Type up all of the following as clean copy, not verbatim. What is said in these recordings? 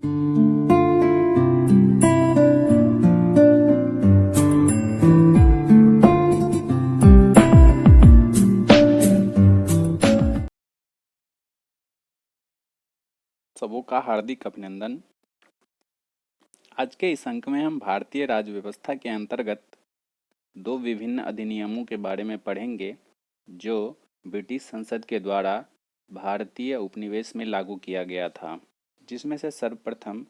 सबों का हार्दिक अभिनंदन। आज के इस अंक में हम भारतीय राज्य व्यवस्था के अंतर्गत दो विभिन्न अधिनियमों के बारे में पढ़ेंगे जो ब्रिटिश संसद के द्वारा भारतीय उपनिवेश में लागू किया गया था, जिसमें से सर्वप्रथम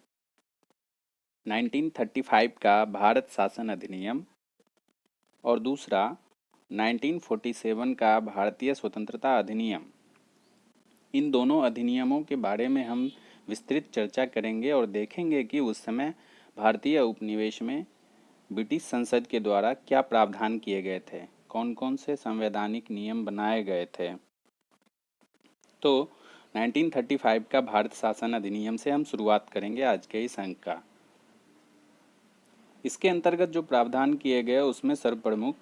1935 का भारत शासन अधिनियम और दूसरा 1947 का भारतीय स्वतंत्रता अधिनियम। इन दोनों अधिनियमों के बारे में हम विस्तृत चर्चा करेंगे और देखेंगे कि उस समय भारतीय उपनिवेश में ब्रिटिश संसद के द्वारा क्या प्रावधान किए गए थे, कौन कौन से संवैधानिक नियम बनाए गए थे। तो 1935 का भारत शासन अधिनियम से हम शुरुआत करेंगे आज के इस अंक का। इसके अंतर्गत जो प्रावधान किए गए उसमें सर्वप्रमुख,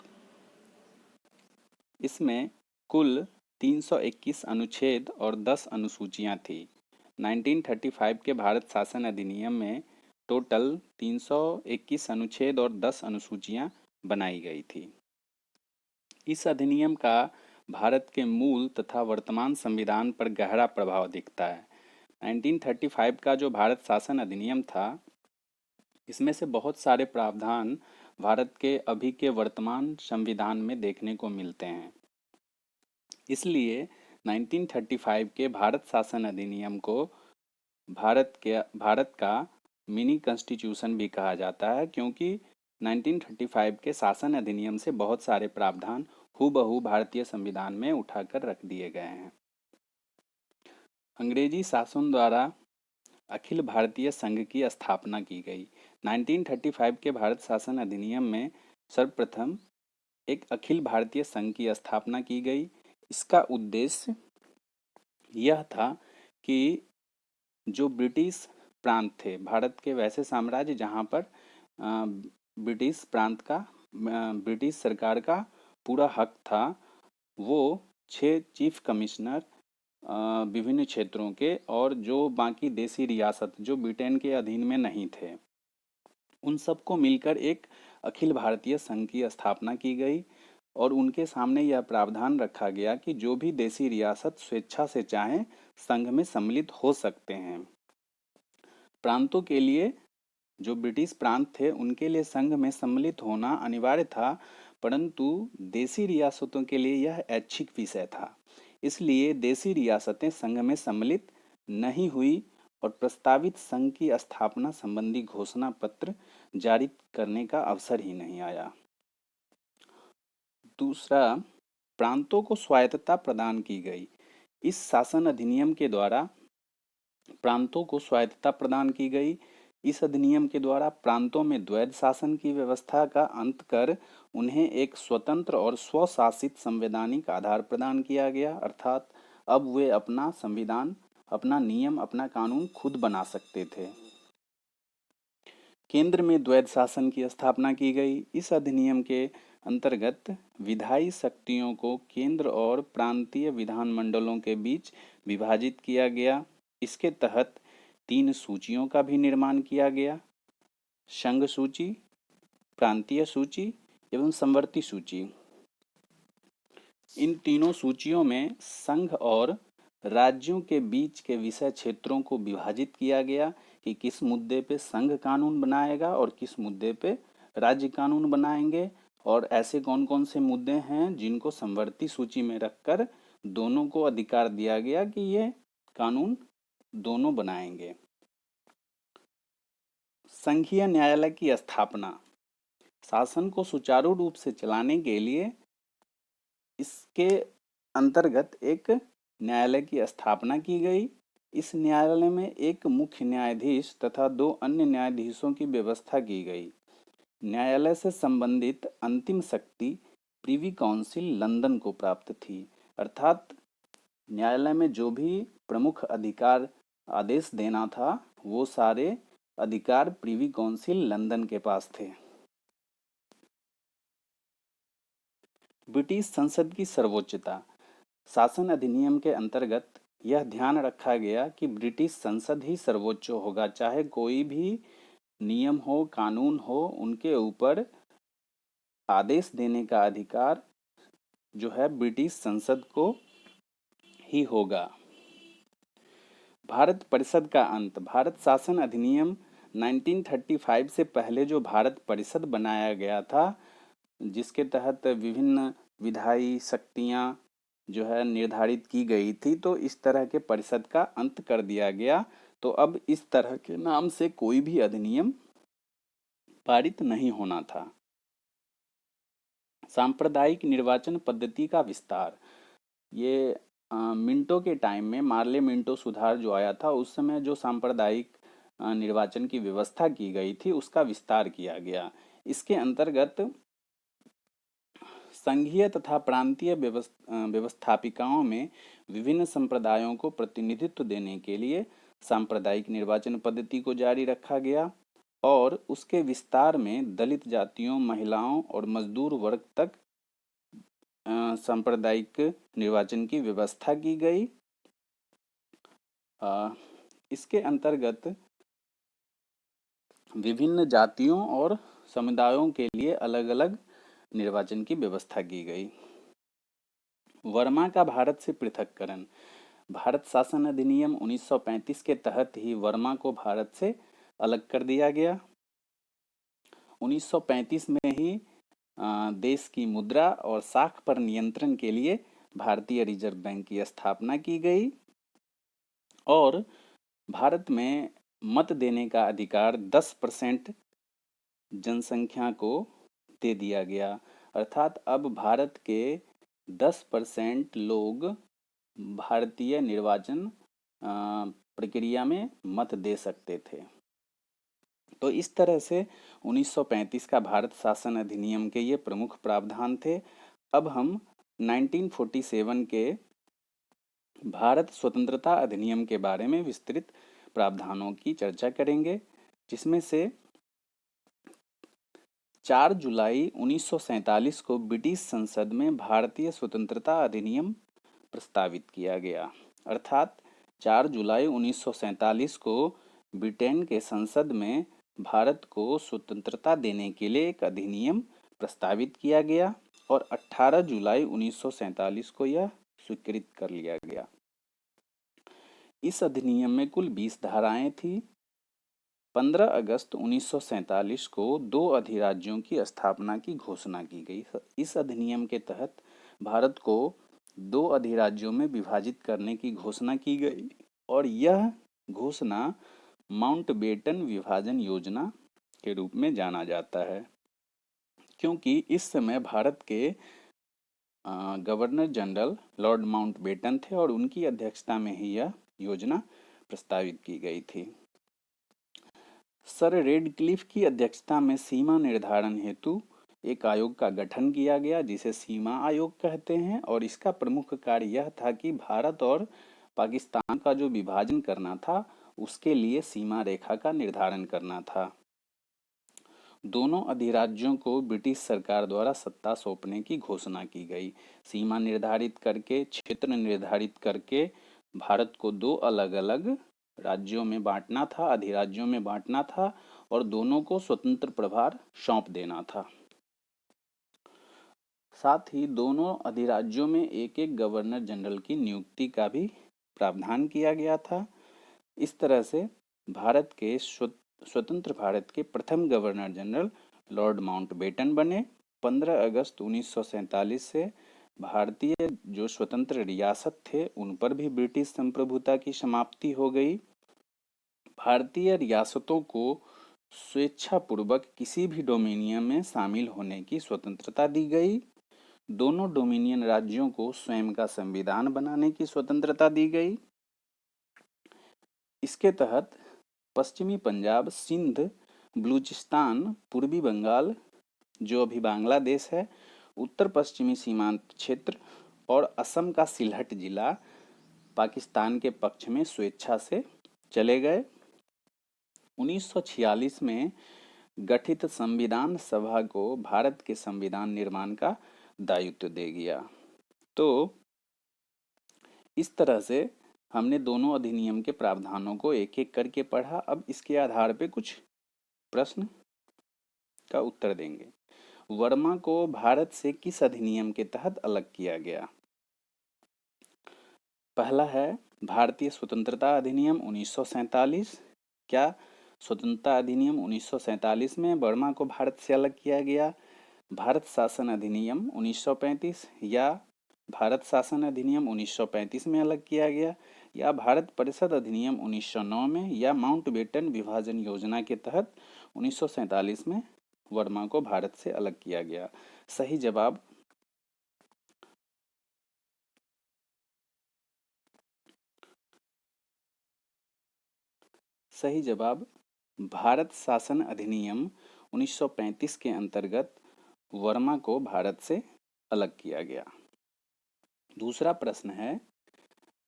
इसमें कुल 321 अनुच्छेद और 10 अनुसूचियां थी। 1935 के भारत शासन अधिनियम में टोटल 321 अनुच्छेद और 10 अनुसूचियां बनाई गई थी। इस अधिनियम का भारत के मूल तथा वर्तमान संविधान पर गहरा प्रभाव दिखता है। 1935 का जो भारत शासन अधिनियम था, इसमें से बहुत सारे प्रावधान भारत के अभी के वर्तमान संविधान में देखने को मिलते हैं। इसलिए 1935 के भारत शासन अधिनियम को भारत का मिनी कॉन्स्टिट्यूशन भी कहा जाता है, क्योंकि 1935 के शासन अधिनियम से बहुत सारे प्रावधान हूबहू भारतीय संविधान में उठाकर रख दिए गए हैं। अंग्रेजी शासन द्वारा अखिल भारतीय संघ की स्थापना की गई। 1935 के भारत शासन अधिनियम में सर्वप्रथम एक अखिल भारतीय संघ की स्थापना की गई। इसका उद्देश्य यह था कि जो ब्रिटिश प्रांत थे, भारत के वैसे साम्राज्य जहाँ पर ब्रिटिश प्रांत का ब्रिटिश सरकार का पूरा हक था, वो 6 चीफ कमिश्नर विभिन्न क्षेत्रों के और जो बाकी देसी रियासत जो ब्रिटेन के अधीन में नहीं थे, उन सबको मिलकर एक अखिल भारतीय संघ की स्थापना की गई और उनके सामने यह प्रावधान रखा गया कि जो भी देसी रियासत स्वेच्छा से चाहें संघ में सम्मिलित हो सकते हैं। प्रांतों के लिए, जो ब्रिटिश प्रांत थे उनके लिए संघ में सम्मिलित होना अनिवार्य था, परंतु देसी रियासतों के लिए यह ऐच्छिक विषय था। इसलिए देसी रियासतें संघ में सम्मिलित नहीं हुई और प्रस्तावित संघ की स्थापना संबंधी घोषणा पत्र जारी करने का अवसर ही नहीं आया। दूसरा, प्रांतों को स्वायत्तता प्रदान की गई। इस शासन अधिनियम के द्वारा प्रांतों को स्वायत्तता प्रदान की गई। इस अधिनियम के द्वारा प्रांतों में द्वैध शासन की व्यवस्था का अंत कर उन्हें एक स्वतंत्र और स्वशासित संवैधानिक आधार प्रदान किया गया, अर्थात अब वे अपना संविधान, अपना नियम, अपना कानून खुद बना सकते थे। केंद्र में द्वैध शासन की स्थापना की गई। इस अधिनियम के अंतर्गत विधायी शक्तियों को केंद्र और प्रांतीय विधानमंडलों के बीच विभाजित किया गया। इसके तहत 3 सूचियों का भी निर्माण किया गया: संघ सूची, प्रांतीय सूची एवं समवर्ती सूची। इन तीनों सूचियों में संघ और राज्यों के बीच के विषय क्षेत्रों को विभाजित किया गया कि किस मुद्दे पे संघ कानून बनाएगा और किस मुद्दे पे राज्य कानून बनाएंगे, और ऐसे कौन कौन से मुद्दे हैं जिनको समवर्ती सूची में रखकर दोनों को अधिकार दिया गया कि ये कानून दोनों बनाएंगे। संघीय न्यायालय की स्थापना। शासन को सुचारू रूप से चलाने के लिए इसके अंतर्गत एक न्यायालय की स्थापना की गई। इस न्यायालय में एक मुख्य न्यायाधीश तथा 2 अन्य न्यायाधीशों की व्यवस्था की गई। न्यायालय से संबंधित अंतिम शक्ति प्रिवी काउंसिल लंदन को प्राप्त थी, अर्थात न्यायालय में जो भी प्रमुख अधिकार आदेश देना था वो सारे अधिकार प्रिवी काउंसिल लंदन के पास थे। ब्रिटिश संसद की सर्वोच्चता। शासन अधिनियम के अंतर्गत यह ध्यान रखा गया कि ब्रिटिश संसद ही सर्वोच्च होगा, चाहे कोई भी नियम हो, कानून हो, उनके ऊपर आदेश देने का अधिकार जो है ब्रिटिश संसद को ही होगा। भारत परिषद का अंत। भारत शासन अधिनियम 1935 से पहले जो भारत परिषद बनाया गया था, जिसके तहत विभिन्न विधायी शक्तियां जो है निर्धारित की गई थी, तो इस तरह के परिषद का अंत कर दिया गया। तो अब इस तरह के नाम से कोई भी अधिनियम पारित नहीं होना था। सांप्रदायिक निर्वाचन पद्धति का विस्तार। ये मिंटो के टाइम में, मार्ले मिंटो सुधार जो आया था, उस समय जो सांप्रदायिक निर्वाचन की व्यवस्था की गई थी, उसका विस्तार किया गया। इसके अंतर्गत संघीय तथा प्रांतीय व्यवस्थापिकाओं में विभिन्न संप्रदायों को प्रतिनिधित्व देने के लिए सांप्रदायिक निर्वाचन पद्धति को जारी रखा गया और उसके विस्तार में दलित जातियों, महिलाओं और मजदूर वर्ग तक सांप्रदायिक निर्वाचन की व्यवस्था की गई। इसके अंतर्गत विभिन्न जातियों और समुदायों के लिए अलग अलग निर्वाचन की व्यवस्था की गई। वर्मा का भारत से पृथक्करण। भारत शासन अधिनियम 1935 के तहत ही वर्मा को भारत से अलग कर दिया गया। 1935 में ही देश की मुद्रा और साख पर नियंत्रण के लिए भारतीय रिजर्व बैंक की स्थापना की गई और भारत में मत देने का अधिकार 10% जनसंख्या को दे दिया गया। अर्थात अब भारत के 10% लोग भारतीय निर्वाचन प्रक्रिया में मत दे सकते थे। तो इस तरह से 1935 का भारत शासन अधिनियम के ये प्रमुख प्रावधान थे। अब हम 1947 के भारत स्वतंत्रता अधिनियम के बारे में विस्तृत प्रावधानों की चर्चा करेंगे, जिसमें से 4 जुलाई 1947 को ब्रिटिश संसद में भारतीय स्वतंत्रता अधिनियम प्रस्तावित किया गया। अर्थात 4 जुलाई 1947 को ब्रिटेन के संसद में भारत को स्वतंत्रता देने के लिए एक अधिनियम प्रस्तावित किया गया और 18 जुलाई 1947 को यह स्वीकृत कर लिया गया। इस अधिनियम में कुल 20 धाराएं थी। 15 अगस्त 1947 को 2 अधिराज्यों की स्थापना की घोषणा की गई। इस अधिनियम के तहत भारत को 2 अधिराज्यों में विभाजित करने की घोषणा की गई और यह घोषणा माउंटबेटन विभाजन योजना के रूप में जाना जाता है, क्योंकि इस समय भारत के गवर्नर जनरल लॉर्ड माउंटबेटन थे और उनकी अध्यक्षता में ही यह योजना प्रस्तावित की गई थी। सर रेडक्लिफ की अध्यक्षता में सीमा निर्धारण हेतु एक आयोग का गठन किया गया, जिसे सीमा आयोग कहते हैं, और इसका प्रमुख कार्य यह था कि भारत और पाकिस्तान का जो विभाजन करना था, उसके लिए सीमा रेखा का निर्धारण करना था। दोनों अधिराज्यों को ब्रिटिश सरकार द्वारा सत्ता सौंपने की घोषणा की गई। सीमा निर्धारित करके, क्षेत्र निर्धारित करके भारत को 2 अलग अलग राज्यों में बांटना था, अधिराज्यों में बांटना था और दोनों को स्वतंत्र प्रभार सौंप देना था। साथ ही दोनों अधिराज्यों में एक एक गवर्नर जनरल की नियुक्ति का भी प्रावधान किया गया था। इस तरह से भारत के स्वतंत्र भारत के प्रथम गवर्नर जनरल लॉर्ड माउंटबेटन बने। 15 अगस्त 1947 से भारतीय जो स्वतंत्र रियासत थे, उन पर भी ब्रिटिश संप्रभुता की समाप्ति हो गई। भारतीय रियासतों को स्वेच्छापूर्वक किसी भी डोमिनियन में शामिल होने की स्वतंत्रता दी गई। दोनों डोमिनियन राज्यों को स्वयं का संविधान बनाने की स्वतंत्रता दी गई। इसके तहत पश्चिमी पंजाब, सिंध, बलूचिस्तान, पूर्वी बंगाल जो अभी बांग्लादेश है, उत्तर पश्चिमी सीमांत क्षेत्र और असम का सिलहट जिला पाकिस्तान के पक्ष में स्वेच्छा से चले गए। 1946 में गठित संविधान सभा को भारत के संविधान निर्माण का दायित्व दे दिया। तो इस तरह से हमने दोनों अधिनियम के प्रावधानों को एक एक करके पढ़ा। अब इसके आधार पे कुछ प्रश्न का उत्तर देंगे। वर्मा को भारत से किस अधिनियम के तहत अलग किया गया? पहला है भारतीय स्वतंत्रता अधिनियम 1947। क्या स्वतंत्रता अधिनियम 1947 में वर्मा को भारत से अलग किया गया? भारत शासन अधिनियम 1935 या भारत शासन अधिनियम 1935 में अलग किया गया, या भारत परिषद अधिनियम 1909 में, या माउंटबेटन विभाजन योजना के तहत 1947 में वर्मा को भारत से अलग किया गया? सही जवाब सही जवाब भारत शासन अधिनियम 1935 के अंतर्गत वर्मा को भारत से अलग किया गया। दूसरा प्रश्न है,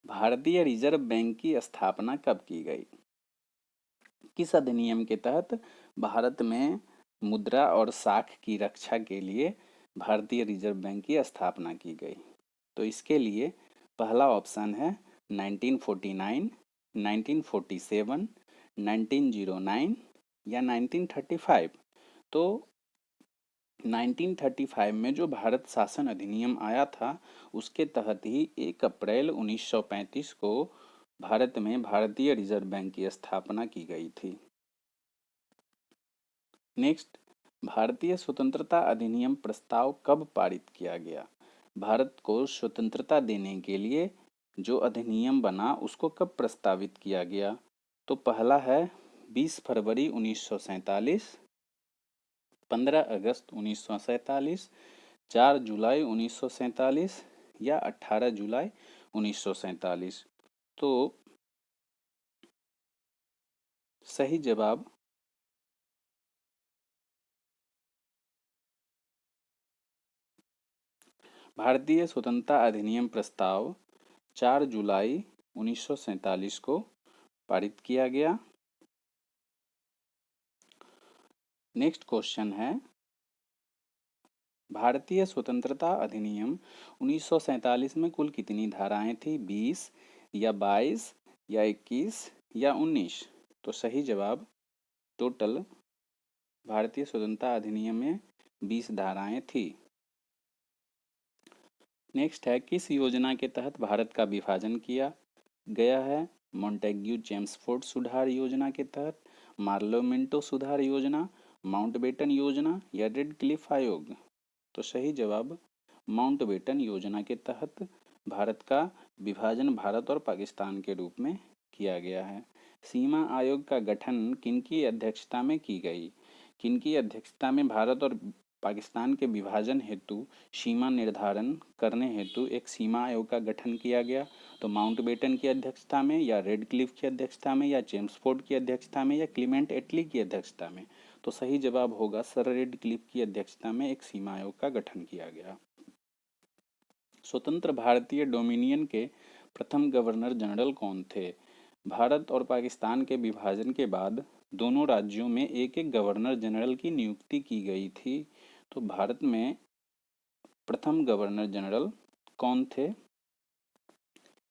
भारतीय रिजर्व बैंक की स्थापना कब की गई? किस अधिनियम के तहत भारत में मुद्रा और साख की रक्षा के लिए भारतीय रिजर्व बैंक की स्थापना की गई? तो इसके लिए पहला ऑप्शन है 1949, 1947, 1909 या 1935। तो 1935 में जो भारत शासन अधिनियम आया था, उसके तहत ही 1 अप्रैल 1935 को भारत में भारतीय रिजर्व बैंक की स्थापना की गई थी। नेक्स्ट, भारतीय स्वतंत्रता अधिनियम प्रस्ताव कब पारित किया गया? भारत को स्वतंत्रता देने के लिए जो अधिनियम बना, उसको कब प्रस्तावित किया गया? तो पहला है 20 फरवरी 1947, 15 अगस्त 1947, 4 जुलाई 1947 या 18 जुलाई 1947। तो सही जवाब भारतीय स्वतंत्रता अधिनियम प्रस्ताव 4 जुलाई 1947 को पारित किया गया। नेक्स्ट क्वेश्चन है, भारतीय स्वतंत्रता अधिनियम 1947 में कुल कितनी धाराएं थी? 20 या 22 या 21 या 19? तो सही जवाब टोटल भारतीय स्वतंत्रता अधिनियम में 20 धाराएं थी। नेक्स्ट है, किस योजना के तहत भारत का विभाजन किया गया है? मॉन्टेग्यू चेम्सफोर्ड सुधार योजना के तहत, मार्लो मिंटो सुधार योजना, माउंटबेटन योजना या रेड क्लिफ आयोग? तो सही जवाब माउंटबेटन योजना के तहत भारत का विभाजन भारत और पाकिस्तान के रूप में किया गया है। सीमा आयोग का गठन किनकी अध्यक्षता में की गई? किनकी अध्यक्षता में भारत और पाकिस्तान के विभाजन हेतु सीमा निर्धारण करने हेतु एक सीमा आयोग का गठन किया गया? तो माउंटबेटन की अध्यक्षता में, या रेड क्लिफ की अध्यक्षता में, या चेम्सफोर्ड की अध्यक्षता में, या क्लीमेंट एटली की अध्यक्षता में? तो सही जवाब होगा सर रेड क्लिफ की अध्यक्षता में एक सीमा आयोग का गठन किया गया। स्वतंत्र भारतीय डोमिनियन के प्रथम गवर्नर जनरल कौन थे? भारत और पाकिस्तान के विभाजन के बाद दोनों राज्यों में एक एक गवर्नर जनरल की नियुक्ति की गई थी। तो भारत में प्रथम गवर्नर जनरल कौन थे?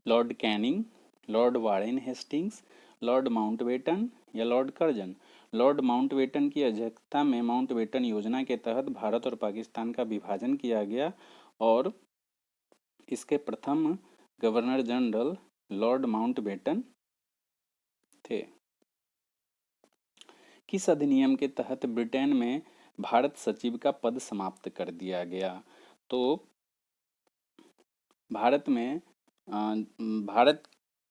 Lord Canning, Lord Warren Hastings, Lord Mountbatten या लॉर्ड कर्जन? लॉर्ड माउंटबेटन की अध्यक्षता में माउंटबेटन योजना के तहत भारत और पाकिस्तान का विभाजन किया गया और इसके प्रथम गवर्नर जनरल लॉर्ड माउंटबेटन थे। किस अधिनियम के तहत ब्रिटेन में भारत सचिव का पद समाप्त कर दिया गया? तो भारत में भारत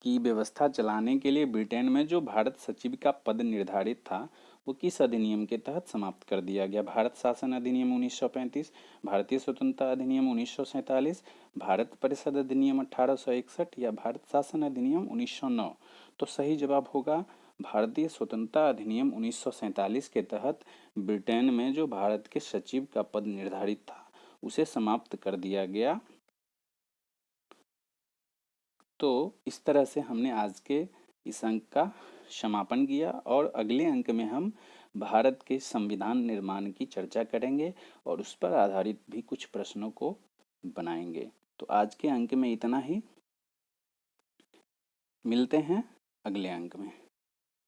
की व्यवस्था चलाने के लिए ब्रिटेन में जो भारत सचिव का पद निर्धारित था, वो किस अधिनियम के तहत समाप्त कर दिया गया? भारत शासन अधिनियम 1935, भारतीय स्वतंत्रता अधिनियम 1947, भारत परिषद अधिनियम 1861 या भारत शासन अधिनियम 1909? तो सही जवाब होगा भारतीय स्वतंत्रता अधिनियम 1947 के तहत ब्रिटेन में जो भारत के सचिव का पद निर्धारित था, उसे समाप्त कर दिया गया। तो इस तरह से हमने आज के इस अंक का समापन किया और अगले अंक में हम भारत के संविधान निर्माण की चर्चा करेंगे और उस पर आधारित भी कुछ प्रश्नों को बनाएंगे। तो आज के अंक में इतना ही। मिलते हैं अगले अंक में।